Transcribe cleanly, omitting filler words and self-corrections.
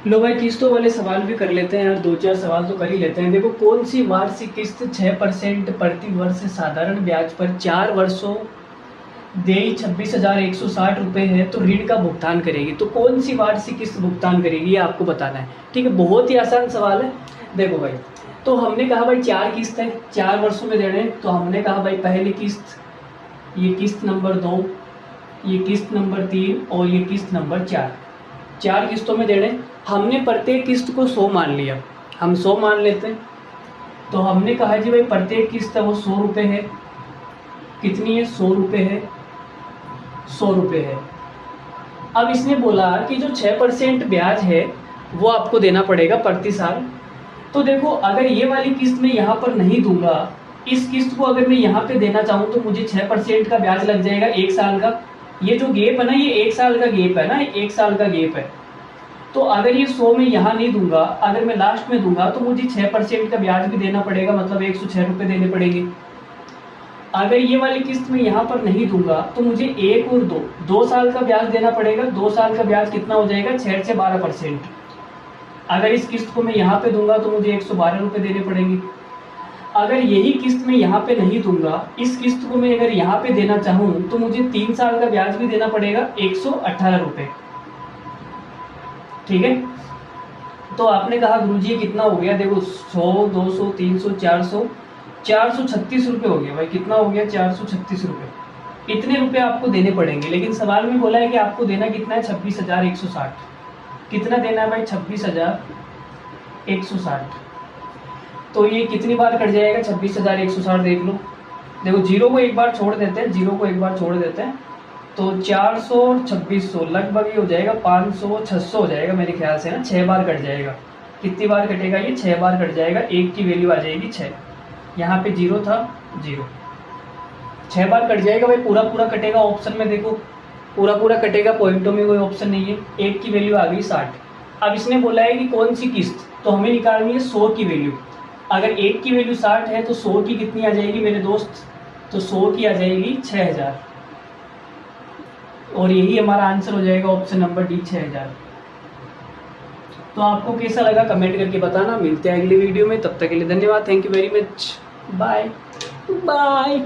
लो भाई, किस्तों वाले सवाल भी कर लेते हैं यार, दो चार सवाल तो कर ही लेते हैं। देखो, कौन सी वार्षिक किस्त 6% प्रति वर्ष साधारण ब्याज पर 4 वर्षों देय 26,160 रुपये है तो ऋण का भुगतान करेगी। तो कौन सी वार्षिक किस्त भुगतान करेगी ये आपको बताना है। ठीक है, बहुत ही आसान सवाल है। देखो भाई, तो हमने कहा भाई 4 किस्त है, 4 वर्षों में देने। तो हमने कहा भाई पहली किस्त, ये किस्त नंबर 2, ये किस्त नंबर 3 और ये किस्त नंबर 4, 4 किस्तों में देने। हमने प्रत्येक किस्त को 100 मान लिया, हम 100 मान लेते हैं। तो हमने कहा जी भाई प्रत्येक किस्त है वो 100 रुपये है। कितनी है? 100 रुपये है, 100 रुपये है। अब इसने बोला कि जो 6% ब्याज है वो आपको देना पड़ेगा प्रति साल। तो देखो, अगर ये वाली किस्त मैं यहाँ पर नहीं दूंगा, इस किस्त को अगर मैं यहाँ पे देना चाहूँ तो मुझे 6% का ब्याज लग जाएगा 1 साल का। ये जो गेप है ना, ये 1 साल का गेप है ना, 1 साल का गेप है। तो अगर ये 100 में यहाँ नहीं दूंगा, अगर मैं लास्ट में दूंगा तो मुझे 6% का ब्याज भी देना पड़ेगा, मतलब 106 रुपये देने पड़ेंगे। अगर ये वाली किस्त में यहाँ पर नहीं दूंगा तो मुझे 1 और 2 साल का ब्याज देना पड़ेगा। 2 साल का ब्याज कितना हो जाएगा? 6 से 12%। अगर इस किस्त को मैं यहाँ पे दूंगा तो मुझे 112 रुपये देने पड़ेंगे। अगर यही किस्त मैं यहाँ पे नहीं दूंगा, इस किस्त को मैं अगर यहाँ पे देना चाहूँ तो मुझे 3 साल का ब्याज भी देना पड़ेगा, 118 रुपये। ठीक है, तो आपने कहा गुरुजी ये कितना हो गया? देखो, 100, 200, 300, 400, 436 रुपये हो गया भाई। कितना हो गया? 436 रुपये। इतने रुपए आपको देने पड़ेंगे। लेकिन सवाल में बोला है कि आपको देना कितना है? 26,160। कितना देना है भाई? 26,160। तो ये कितनी बार कट जाएगा? 26,160 देख लो। देखो, जीरो को एक बार छोड़ देते हैं, जीरो को एक बार छोड़ देते हैं, तो 400 और 2600 लगभग ये हो जाएगा 500, 600 हो जाएगा मेरे ख्याल से ना। 6 बार कट जाएगा। कितनी बार कटेगा ये? 6 बार कट जाएगा। एक की वैल्यू आ जाएगी 6। यहाँ पे जीरो था, जीरो। 6 बार कट जाएगा भाई। पूरा पूरा कटेगा ऑप्शन में, देखो पूरा पूरा कटेगा, पॉइंटों में कोई ऑप्शन नहीं है। एक की वैल्यू आ गई 60। अब इसने बोला है कि कौन सी किस्त, तो हमें निकालनी है 100 की वैल्यू। अगर एक की वैल्यू 60 है तो 100 की कितनी आ जाएगी मेरे दोस्त? तो 100 की आ जाएगी 6000। और यही हमारा आंसर हो जाएगा ऑप्शन नंबर डी, 6000। तो आपको कैसा लगा कमेंट करके बताना। मिलते हैं अगली वीडियो में, तब तक के लिए धन्यवाद। Thank you very much. Bye bye.